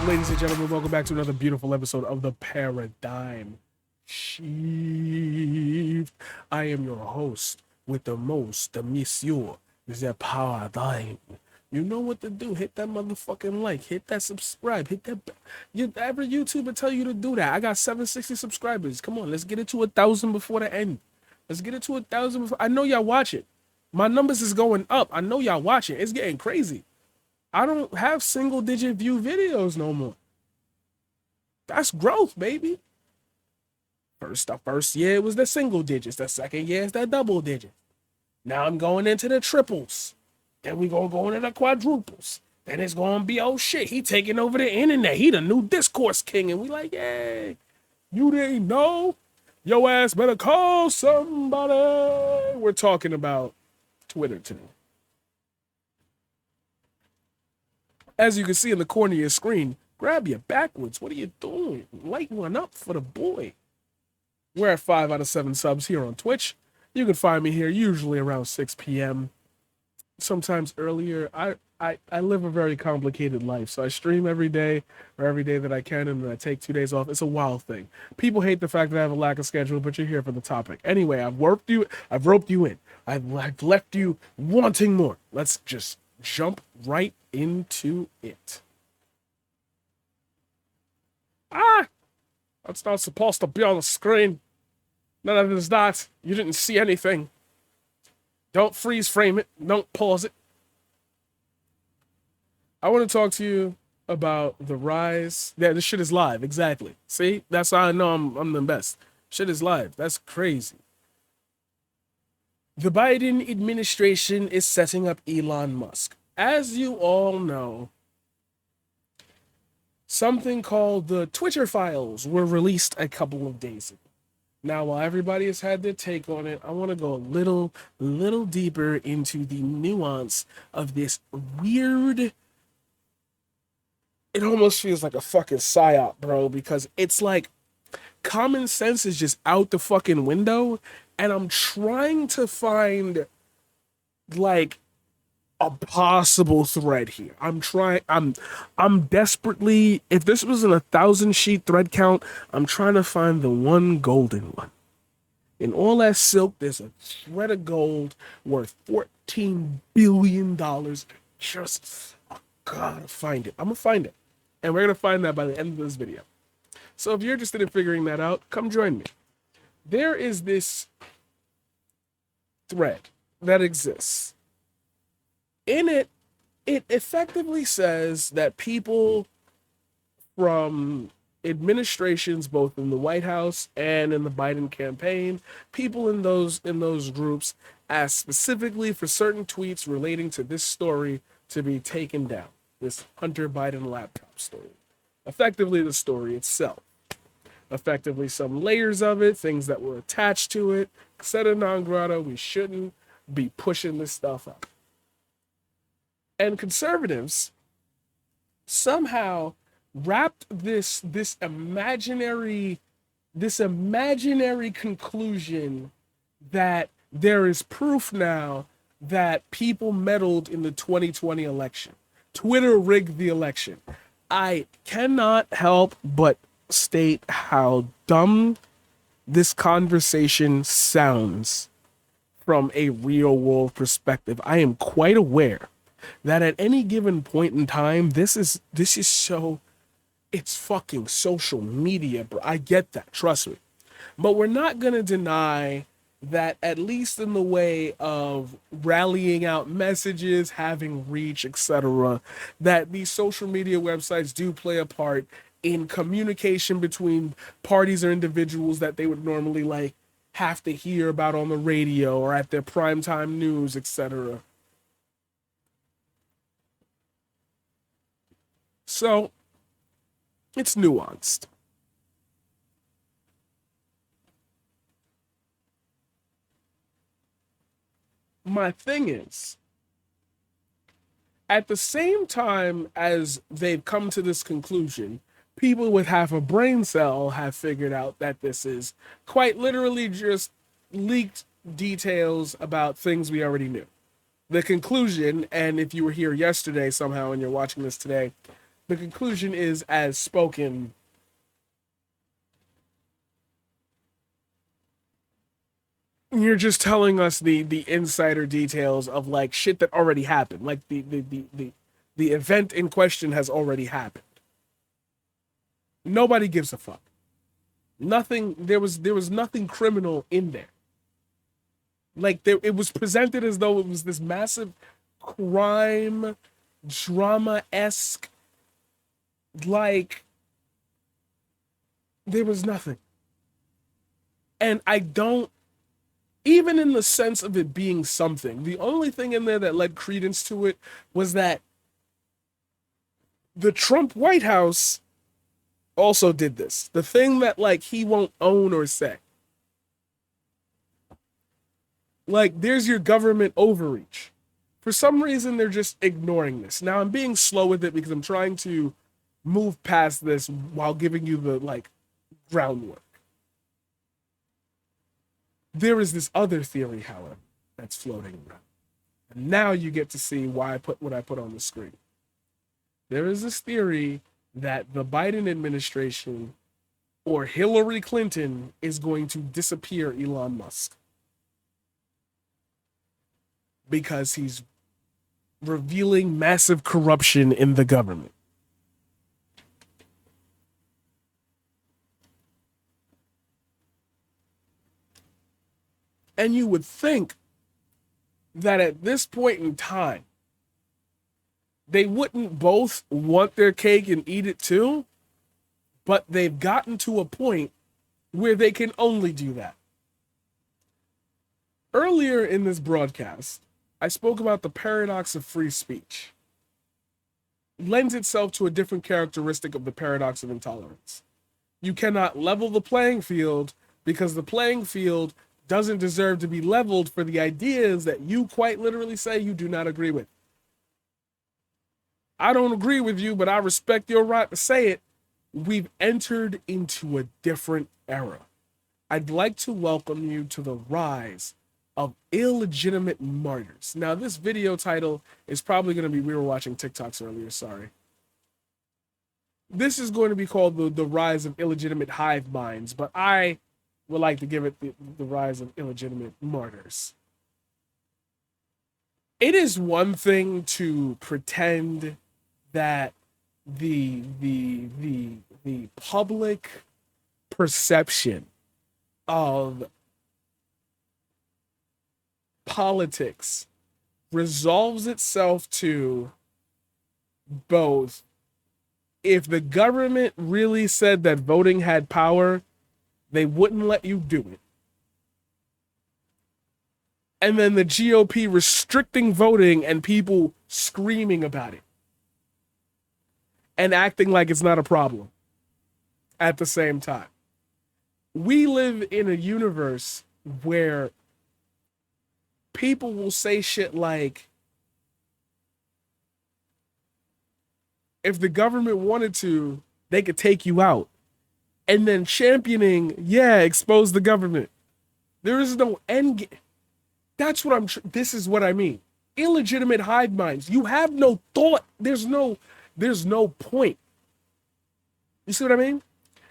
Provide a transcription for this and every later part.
Ladies and gentlemen, welcome back to another beautiful episode of The Paradigm Shift. I am your host with the most, the monsieur, the Paradigm. You know what to do. Hit that motherfucking like. Hit that subscribe. Hit that. Every YouTuber tell you to do that. I got 760 subscribers. Come on, let's get it to 1,000 before the end. Let's get it to 1,000 before. I know y'all watch it. My numbers is going up. I know y'all watching. It's getting crazy. I don't have single digit view videos no more. That's growth, baby. The first year it was the single digits. The second year is the double digits. Now I'm going into the triples. Then we gonna go into the quadruples. Then it's gonna be, oh shit, he taking over the internet. He the new discourse king. And we like, yay. You didn't know? Your ass better call somebody. We're talking about Twitter today. As you can see in the corner of your screen, grab your backwards. What are you doing? Light one up for the boy. We're at 5 out of 7 subs here on Twitch. You can find me here usually around 6 p.m. Sometimes earlier. I live a very complicated life, so I stream every day or every day that I can, and then I take 2 days off. It's a wild thing. People hate the fact that I have a lack of schedule, but you're here for the topic. Anyway, I've roped you in. I've left you wanting more. Let's just jump right into it. That's not supposed to be on the screen. None of it is that. You didn't see anything. Don't freeze frame it. Don't pause it. I want to talk to you about the rise. Yeah, this shit is live. Exactly. See? That's how I know I'm the best. Shit is live. That's crazy. The Biden administration is setting up Elon Musk. As you all know, something called the Twitter files were released a couple of days ago. Now, while everybody has had their take on it, I want to go a little deeper into the nuance of this weird. It almost feels like a fucking psyop, bro, because it's like common sense is just out the fucking window, and I'm trying to find like a possible thread here. I'm desperately, if this was in 1,000-sheet thread count, I'm trying to find the one golden one. In all that silk, there's a thread of gold worth $14 billion. Just, I gotta find it. I'm gonna find it. And we're gonna find that by the end of this video. So if you're interested in figuring that out, come join me. There is this thread that exists. In it, it effectively says that people from administrations, both in the White House and in the Biden campaign, people in those groups asked specifically for certain tweets relating to this story to be taken down. This Hunter Biden laptop story. Effectively, the story itself. Effectively, some layers of it, things that were attached to it, etc. non grata. We shouldn't be pushing this stuff up. And conservatives somehow wrapped this imaginary conclusion that there is proof now that people meddled in the 2020 election. Twitter rigged the election. I cannot help but state how dumb this conversation sounds from a real world perspective. I am quite aware that at any given point in time, this is so, it's fucking social media, bro. I get that, trust me. But we're not gonna deny that, at least in the way of rallying out messages, having reach, etc., that these social media websites do play a part in communication between parties or individuals that they would normally like have to hear about on the radio or at their primetime news, etc. So, it's nuanced. My thing is, at the same time as they've come to this conclusion, people with half a brain cell have figured out that this is quite literally just leaked details about things we already knew. The conclusion, and if you were here yesterday somehow and you're watching this today, The conclusion is as spoken. You're just telling us the insider details of like shit that already happened. Like the event in question has already happened. Nobody gives a fuck. Nothing. There was nothing criminal in there. Like it was presented as though it was this massive crime drama esque. Like there was nothing, and I don't even in the sense of it being something. The only thing in there that led credence to it was that the Trump White House also did this. The thing that like he won't own or say. Like there's your government overreach. For some reason they're just ignoring this. Now I'm being slow with it because I'm trying to move past this while giving you the like groundwork. There is this other theory, however, that's floating around. And now you get to see why I put what I put on the screen. There is this theory that the Biden administration or Hillary Clinton is going to disappear Elon Musk because he's revealing massive corruption in the government. And you would think that at this point in time, they wouldn't both want their cake and eat it too, but they've gotten to a point where they can only do that. Earlier in this broadcast, I spoke about the paradox of free speech. It lends itself to a different characteristic of the paradox of intolerance. You cannot level the playing field because the playing field doesn't deserve to be leveled for the ideas that you quite literally say you do not agree with. I don't agree with you, but I respect your right to say it. We've entered into a different era. I'd like to welcome you to the rise of illegitimate martyrs. Now, this video title is probably going to be, we were watching TikToks earlier, sorry. This is going to be called the rise of illegitimate hive minds, but I would like to give it the rise of illegitimate martyrs. It is one thing to pretend that the public perception of politics resolves itself to both if the government really said that voting had power, they wouldn't let you do it. And then the GOP restricting voting and people screaming about it and acting like it's not a problem at the same time. We live in a universe where people will say shit like, if the government wanted to, they could take you out. And then championing, yeah, expose the government. There is no end game. That's what this is what I mean. Illegitimate hive minds. You have no thought. There's no point. You see what I mean?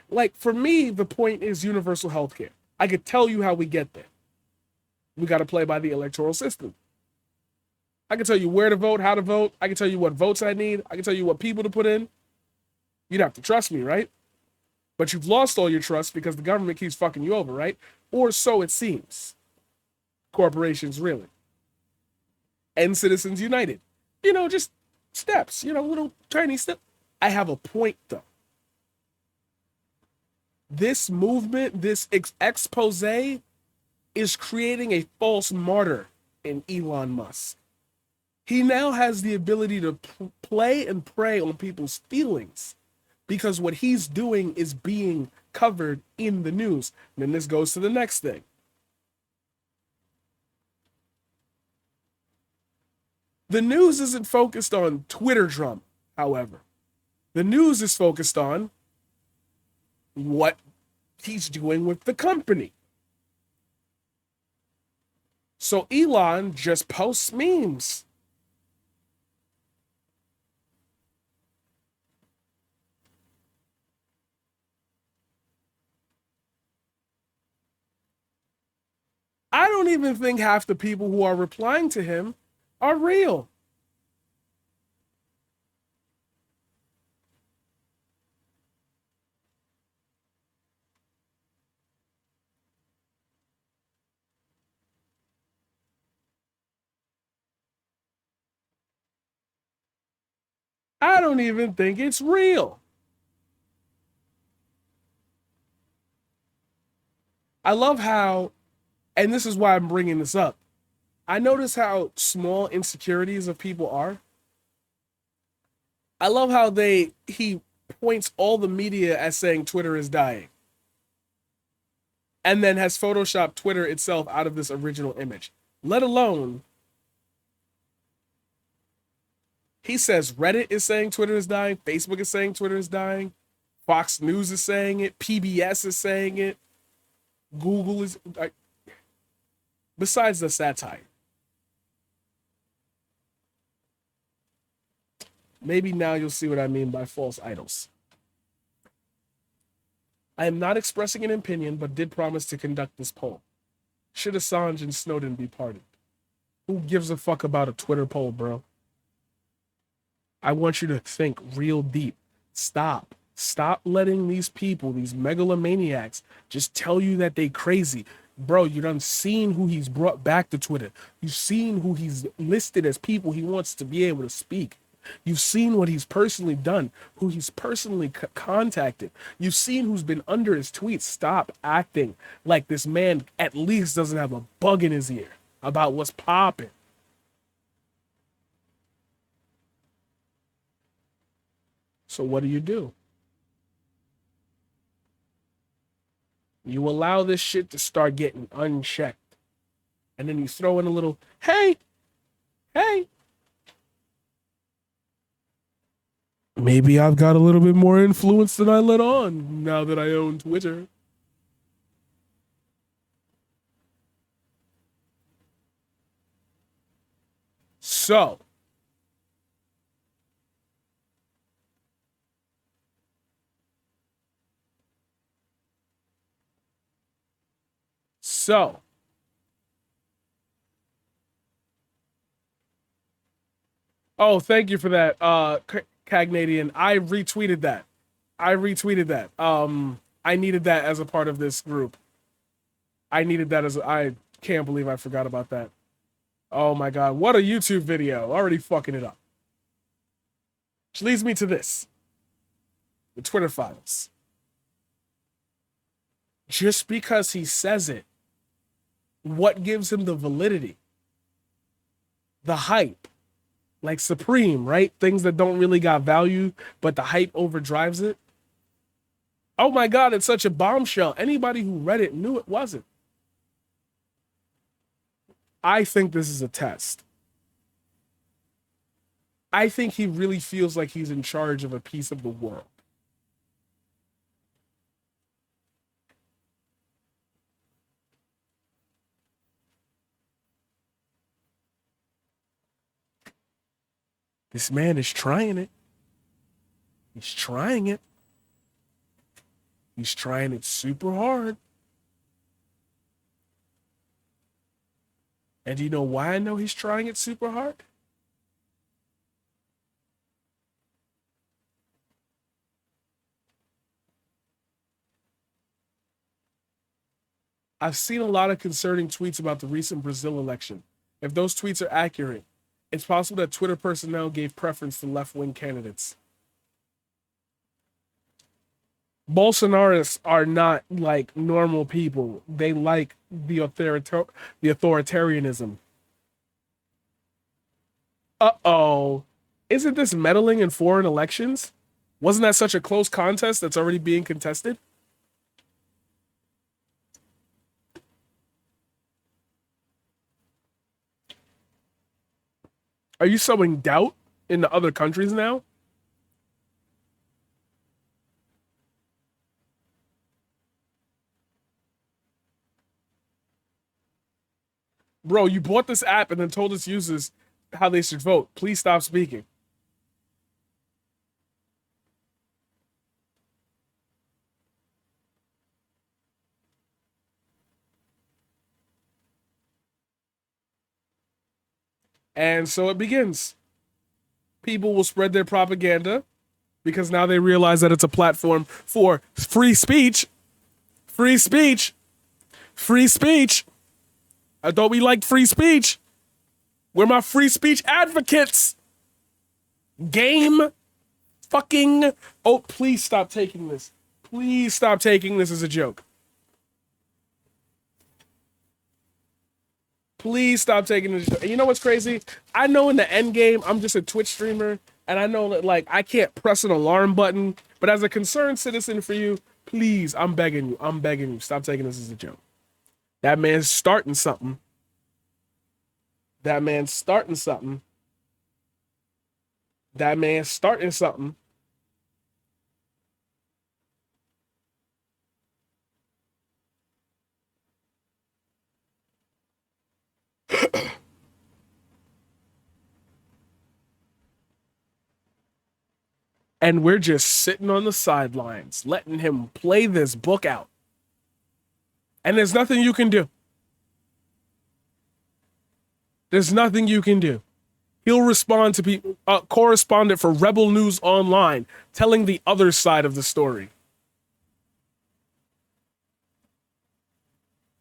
Like, for me, the point is universal health care. I could tell you how we get there. We got to play by the electoral system. I can tell you where to vote, how to vote. I can tell you what votes I need. I can tell you what people to put in. You'd have to trust me, right? But you've lost all your trust because the government keeps fucking you over, right? Or so it seems. Corporations, really. And Citizens United. Just steps, little tiny steps. I have a point, though. This movement, this expose is creating a false martyr in Elon Musk. He now has the ability to play and prey on people's feelings because what he's doing is being covered in the news. And then this goes to the next thing. The news isn't focused on Twitter drama, however. The news is focused on what he's doing with the company. So Elon just posts memes. don't even think half the people who are replying to him are real. I don't even think it's real. I love how, and this is why I'm bringing this up. I notice how small insecurities of people are. I love how he points all the media as saying Twitter is dying, and then has photoshopped Twitter itself out of this original image. Let alone, he says Reddit is saying Twitter is dying, Facebook is saying Twitter is dying, Fox News is saying it, PBS is saying it, Google is. Besides the satire, maybe now you'll see what I mean by false idols. I am not expressing an opinion, but did promise to conduct this poll. Should Assange and Snowden be pardoned? Who gives a fuck about a Twitter poll, bro? I want you to think real deep. Stop. Stop letting these people, these megalomaniacs, just tell you that they crazy. Bro, you done seen who he's brought back to Twitter. You've seen who he's listed as people he wants to be able to speak. You've seen what he's personally done, who he's personally contacted. You've seen who's been under his tweets. Stop acting like this man at least doesn't have a bug in his ear about what's popping. So what do? You allow this shit to start getting unchecked. And then you throw in a little, hey, hey. Maybe I've got a little bit more influence than I let on now that I own Twitter. So, so, oh, thank you for that, Cagnadian. I retweeted that. I needed that as a part of this group. I needed that as I can't believe I forgot about that. Oh my god, what a YouTube video. Already fucking it up. Which leads me to this. The Twitter files. Just because he says it, what gives him the validity? The hype. Like Supreme, right? Things that don't really got value, but the hype overdrives it. Oh my god, it's such a bombshell. Anybody who read it knew it wasn't. I think this is a test. I think he really feels like he's in charge of a piece of the world. This man is trying it. He's trying it. He's trying it super hard. And do you know why I know he's trying it super hard? I've seen a lot of concerning tweets about the recent Brazil election. If those tweets are accurate, it's possible that Twitter personnel gave preference to left-wing candidates. Bolsonarists are not like normal people. They like the authoritarianism. Uh-oh. Isn't this meddling in foreign elections? Wasn't that such a close contest that's already being contested? Are you sowing doubt in the other countries now? Bro, you bought this app and then told its users how they should vote. Please stop speaking. And so it begins. People will spread their propaganda because now they realize that it's a platform for free speech. Free speech. Free speech. I thought we liked free speech. We're my free speech advocates. Game fucking. Oh, please stop taking this. Please stop taking this as a joke. Please stop taking this. And you know what's crazy? I know in the end game, I'm just a Twitch streamer, and I know that like I can't press an alarm button. But as a concerned citizen for you, please, I'm begging you, stop taking this as a joke. That man's starting something. That man's starting something. That man's starting something. And we're just sitting on the sidelines, letting him play this book out. And there's nothing you can do. There's nothing you can do. He'll respond to people, correspondent for Rebel News Online, telling the other side of the story.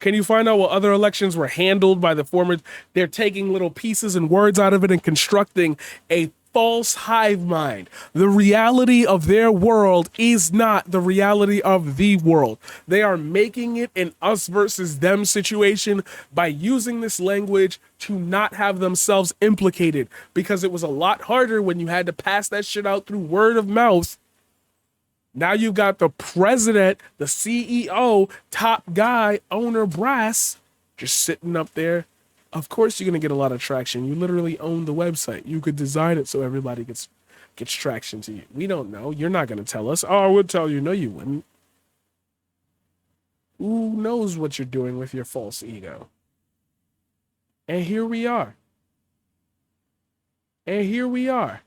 Can you find out what other elections were handled by the former? They're taking little pieces and words out of it and constructing a false hive mind. The reality of their world is not the reality of the world. They are making it an us versus them situation by using this language to not have themselves implicated, because it was a lot harder when you had to pass that shit out through word of mouth. Now you've got the president, the CEO, top guy, owner brass, just sitting up there. Of course you're going to get a lot of traction. You literally own the website. You could design it so everybody gets traction to you. We don't know. You're not going to tell us. Oh, I would tell you. No, you wouldn't. Who knows what you're doing with your false ego? And here we are. And here we are.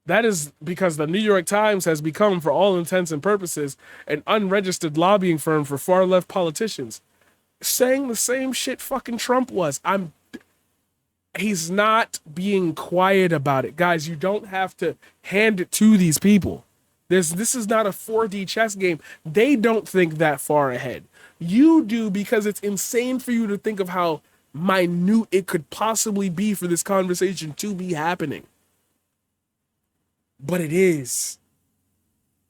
That is because the New York Times has become, for all intents and purposes, an unregistered lobbying firm for far-left politicians, saying the same shit fucking Trump was. He's not being quiet about it. Guys, you don't have to hand it to these people. This is not a 4D chess game. They don't think that far ahead. You do, because it's insane for you to think of how minute it could possibly be for this conversation to be happening. But it is.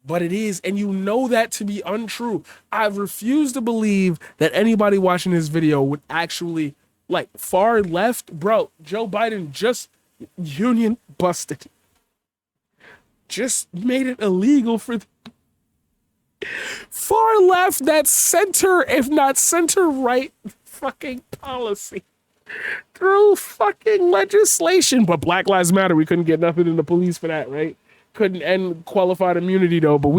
But it is. And you know that to be untrue. I refuse to believe that anybody watching this video would actually, like, far left. Bro, Joe Biden just union busted. Just made it illegal for far left, that's center, if not center right fucking policy. Through fucking legislation. But Black Lives Matter, we couldn't get nothing in the police for that, right? Couldn't end qualified immunity though, but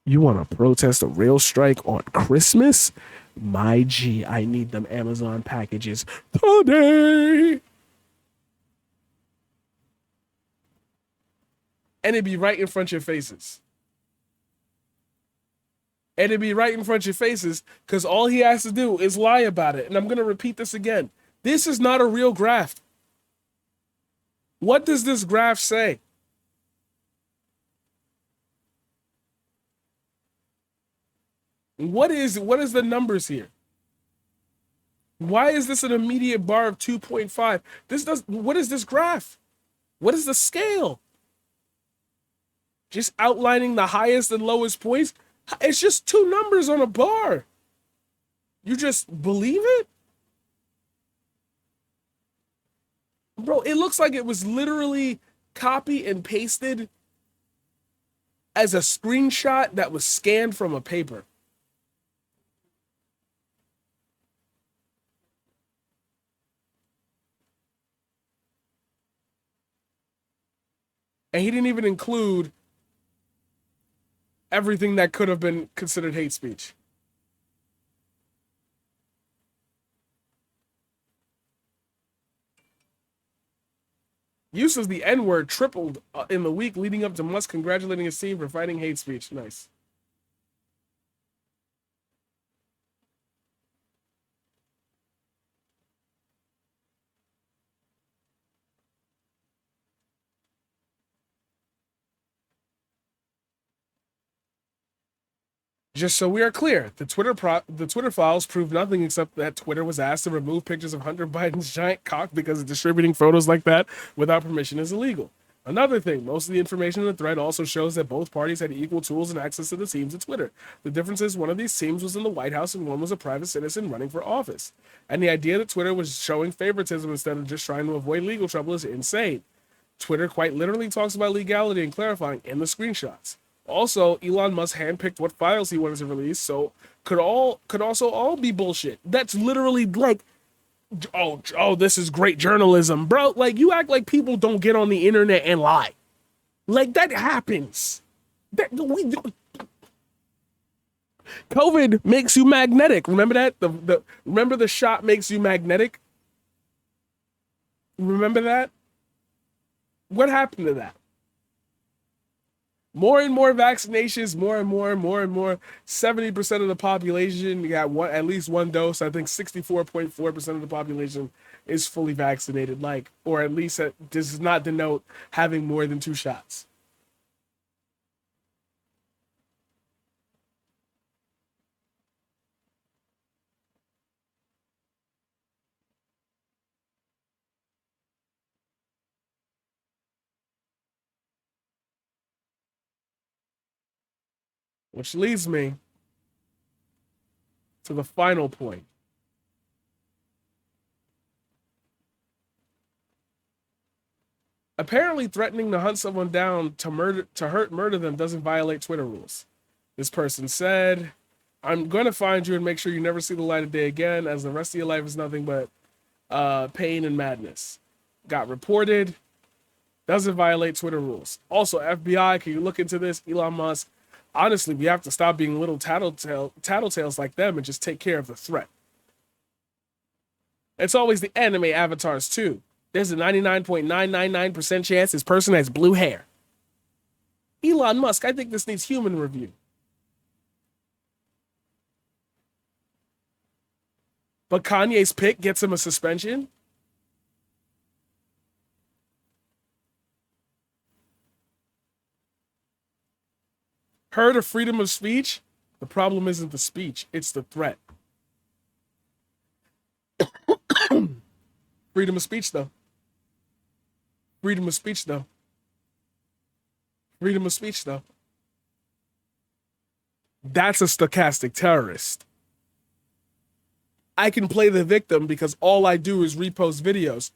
you want to protest a rail strike on Christmas? My G, I need them Amazon packages today. And it'd be right in front of your faces. And it'd be right in front of your faces, because all he has to do is lie about it. And I'm going to repeat this again. This is not a real graph. What does this graph say? What is the numbers here? Why is this an immediate bar of 2.5? What is this graph? What is the scale? Just outlining the highest and lowest points? It's just two numbers on a bar. You just believe it? Bro, it looks like it was literally copy and pasted as a screenshot that was scanned from a paper. And he didn't even include everything that could have been considered hate speech. Use of the N-word tripled in the week leading up to Musk congratulating his team for fighting hate speech. Nice. Just so we are clear, the Twitter files prove nothing except that Twitter was asked to remove pictures of Hunter Biden's giant cock because distributing photos like that without permission is illegal. Another thing, most of the information in the thread also shows that both parties had equal tools and access to the teams at Twitter. The difference is one of these teams was in the White House and one was a private citizen running for office. And the idea that Twitter was showing favoritism instead of just trying to avoid legal trouble is insane. Twitter quite literally talks about legality and clarifying in the screenshots. Also, Elon Musk handpicked what files he wanted to release, so could also all be bullshit. That's literally like, oh, this is great journalism, bro. Like, you act like people don't get on the internet and lie. Like, that happens. COVID makes you magnetic. Remember that? Remember the shot makes you magnetic. Remember that? What happened to that? More and more vaccinations, more and more and more and more. 70% of the population got at least one dose. I think 64.4% of the population is fully vaccinated, like, or at least this does not denote having more than 2 shots. Which leads me to the final point. Apparently, threatening to hunt someone down to murder them doesn't violate Twitter rules. This person said, "I'm going to find you and make sure you never see the light of day again, as the rest of your life is nothing but pain and madness." Got reported. Doesn't violate Twitter rules. Also, FBI, can you look into this? Elon Musk. Honestly, we have to stop being little tattletales like them and just take care of the threat. It's always the anime avatars, too. There's a 99.999% chance this person has blue hair. Elon Musk, I think this needs human review. But Kanye's pick gets him a suspension? Heard of freedom of speech? The problem isn't the speech, it's the threat. Freedom of speech, though. Freedom of speech, though. Freedom of speech, though. That's a stochastic terrorist. I can play the victim because all I do is repost videos.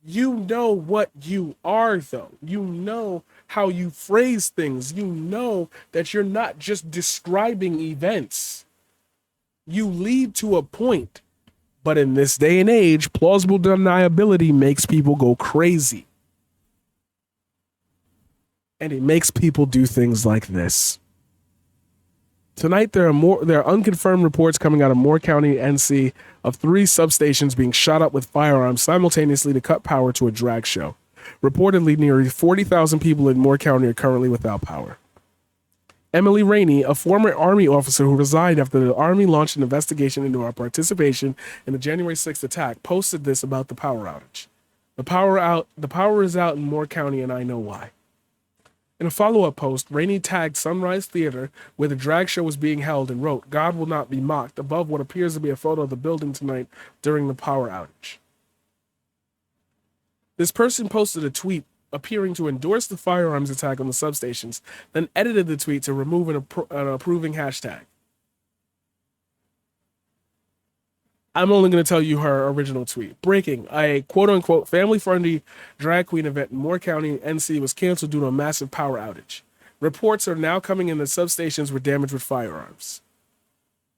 You know what you are, though. You know how you phrase things. You know that you're not just describing events. You lead to a point. But in this day and age, plausible deniability makes people go crazy. And it makes people do things like this. Tonight, there are unconfirmed reports coming out of Moore County, NC, of 3 substations being shot up with firearms simultaneously to cut power to a drag show. Reportedly, nearly 40,000 people in Moore County are currently without power. Emily Rainey, a former Army officer who resigned after the Army launched an investigation into our participation in the January 6th attack, posted this about the power outage. The power is out in Moore County, and I know why. In a follow-up post, Rainey tagged Sunrise Theater, where the drag show was being held, and wrote, "God will not be mocked," above what appears to be a photo of the building tonight during the power outage. This person posted a tweet appearing to endorse the firearms attack on the substations, then edited the tweet to remove an approving hashtag. I'm only going to tell you her original tweet. Breaking: a quote-unquote family-friendly drag queen event in Moore County, NC was canceled due to a massive power outage. Reports are now coming in that substations were damaged with firearms.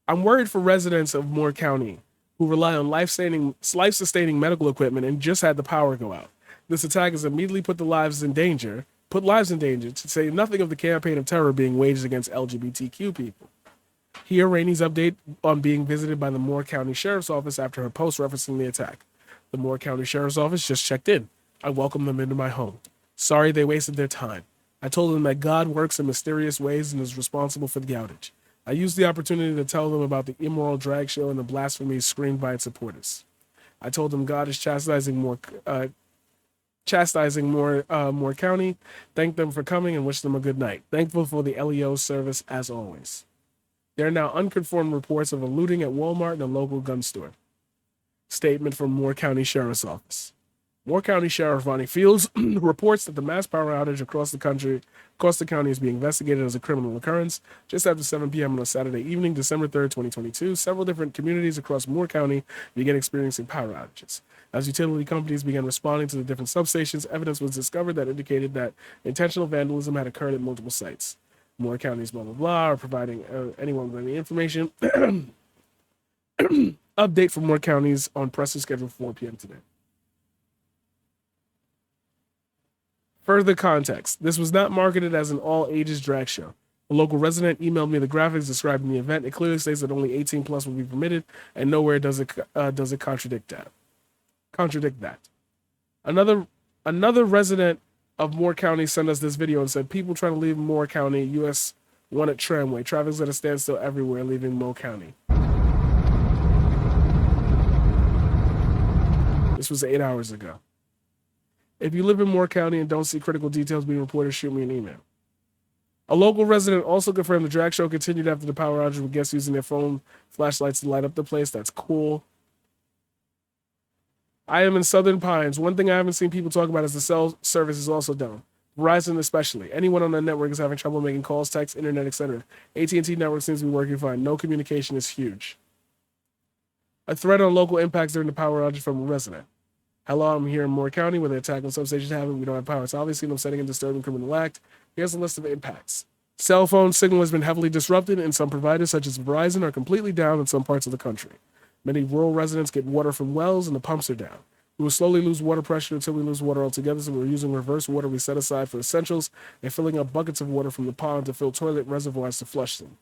I'm worried for residents of Moore County who rely on life-sustaining medical equipment and just had the power go out. This attack has immediately put lives in danger, to say nothing of the campaign of terror being waged against LGBTQ people. Here, Rainey's update on being visited by the Moore County Sheriff's Office after her post referencing the attack. The Moore County Sheriff's Office just checked in. I welcomed them into my home. Sorry they wasted their time. I told them that God works in mysterious ways and is responsible for the outage. I used the opportunity to tell them about the immoral drag show and the blasphemies screamed by its supporters. I told them God is chastising Moore County. Thank them for coming and wish them a good night. Thankful for the LEO service as always. There are now unconfirmed reports of a looting at Walmart and a local gun store. Statement from Moore County Sheriff's Office. Moore County Sheriff Ronnie Fields reports that the mass power outage across the county is being investigated as a criminal occurrence. Just after 7 p.m. on a Saturday evening, December 3rd, 2022, several different communities across Moore County began experiencing power outages. As utility companies began responding to the different substations, evidence was discovered that indicated that intentional vandalism had occurred at multiple sites. Moore County's blah, blah, blah, are providing anyone with any information. Update from Moore Counties on press is scheduled for 4 p.m. today. Further context. This was not marketed as an all-ages drag show. A local resident emailed me the graphics describing the event. It clearly states that only 18 plus will be permitted, and nowhere does it contradict that. Another resident of Moore County sent us this video and said, people trying to leave Moore County, U.S. 1 at Tramway. Traffic's at a standstill everywhere, leaving Moore County. This was 8 hours ago. If you live in Moore County and don't see critical details being reported, shoot me an email. A local resident also confirmed the drag show continued after the power outage with guests using their phone flashlights to light up the place. That's cool. I am in Southern Pines. One thing I haven't seen people talk about is the cell service is also down. Verizon especially. Anyone on that network is having trouble making calls, texts, internet, etc. AT&T network seems to be working fine. No communication is huge. A threat on local impacts during the power outage from a resident. Hello, I'm here in Moore County where the attack on substations happened. We don't have power. It's obviously an upsetting and disturbing criminal act. Here's a list of impacts. Cell phone signal has been heavily disrupted, and some providers, such as Verizon, are completely down in some parts of the country. Many rural residents get water from wells, and the pumps are down. We will slowly lose water pressure until we lose water altogether, so we're using reverse water we set aside for essentials and filling up buckets of water from the pond to fill toilet reservoirs to flush them.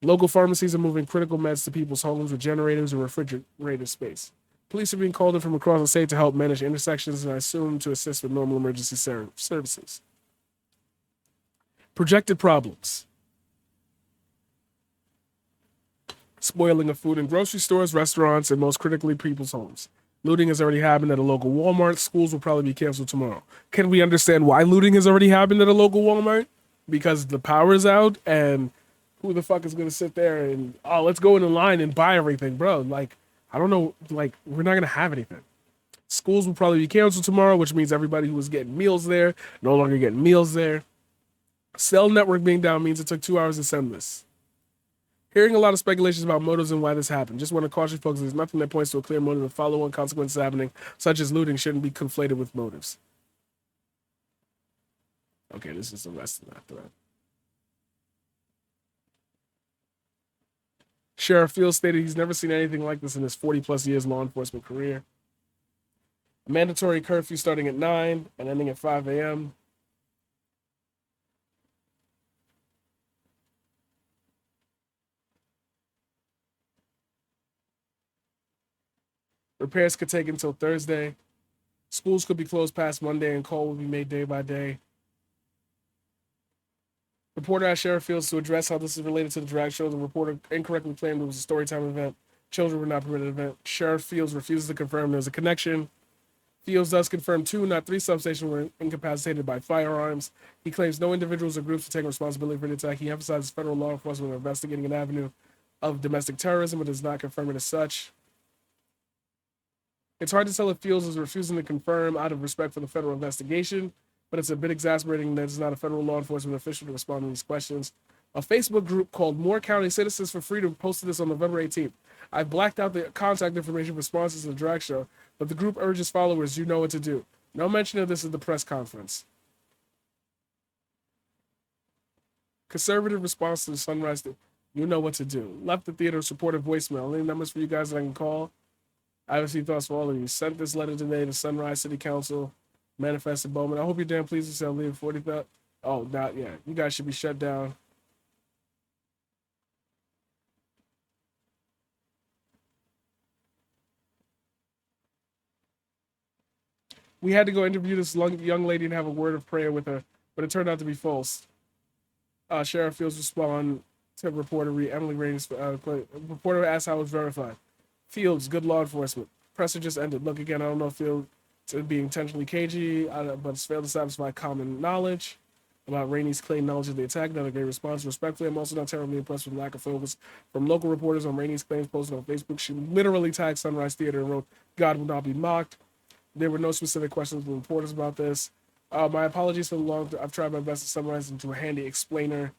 Local pharmacies are moving critical meds to people's homes with generators and refrigerator space. Police are being called in from across the state to help manage intersections and I assume to assist with normal emergency services. Projected problems. Spoiling of food in grocery stores, restaurants, and most critically, people's homes. Looting has already happened at a local Walmart. Schools will probably be canceled tomorrow. Can we understand why looting has already happened at a local Walmart? Because the power is out and who the fuck is going to sit there and, let's go in the line and buy everything, bro. Like, I don't know, like, we're not going to have anything. Schools will probably be canceled tomorrow, which means everybody who was getting meals there, no longer getting meals there. Cell network being down means it took 2 hours to send this. Hearing a lot of speculations about motives and why this happened. Just want to caution folks, there's nothing that points to a clear motive and follow-on consequences happening, such as looting, shouldn't be conflated with motives. Okay, this is the rest of that thread. Sheriff Fields stated he's never seen anything like this in his 40-plus years law enforcement career. A mandatory curfew starting at 9 and ending at 5 a.m. Repairs could take until Thursday. Schools could be closed past Monday and call will be made day by day. Reporter asked Sheriff Fields to address how this is related to the drag show. The reporter incorrectly claimed it was a story time event. Children were not permitted event. Sheriff Fields refuses to confirm there's a connection. Fields does confirm 2, not 3 substations were incapacitated by firearms. He claims no individuals or groups are taking responsibility for the attack. He emphasizes federal law enforcement are investigating an avenue of domestic terrorism, but does not confirm it as such. It's hard to tell if Fields is refusing to confirm out of respect for the federal investigation, but it's a bit exasperating that it's not a federal law enforcement official to respond to these questions. A Facebook group called Moore County Citizens for Freedom posted this on November 18th. I've blacked out the contact information for sponsors of the drag show, but the group urges followers, you know what to do. No mention of this at the press conference. Conservative response to the Sunrise, you know what to do. Left the theater supportive voicemail. Any numbers for you guys that I can call? I have received thoughts for all of you. Sent this letter today to Sunrise City Council. Manifested Bowman. I hope you're damn pleased to sell leaving 40,000. Oh, not yet. You guys should be shut down. We had to go interview this young lady and have a word of prayer with her, but it turned out to be false. Sheriff Fields respond to reporter Emily Raines. Reporter asked how it was verified. Fields, good law enforcement. Presser just ended. Look again, I don't know if Fields to be intentionally cagey, but it's failed to satisfy common knowledge. about Rainey's claimed knowledge of the attack. Not a great response. Respectfully, I'm also not terribly impressed with the lack of focus from local reporters on Rainey's claims posted on Facebook. She literally tagged Sunrise Theater and wrote, "God will not be mocked." There were no specific questions from reporters about this. My apologies for the long. I've tried my best to summarize into a handy explainer.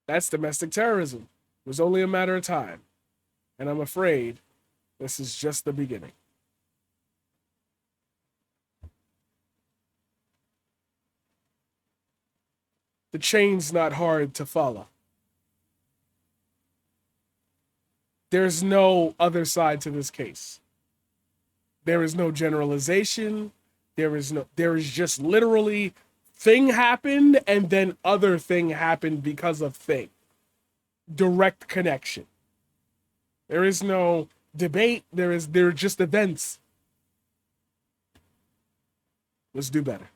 That's domestic terrorism. It was only a matter of time. And I'm afraid this is just the beginning. The chain's not hard to follow. There's no other side to this case. There is no generalization. There is just literally thing happened and then other thing happened because of thing. Direct connection. There is no debate. There are just events. Let's do better.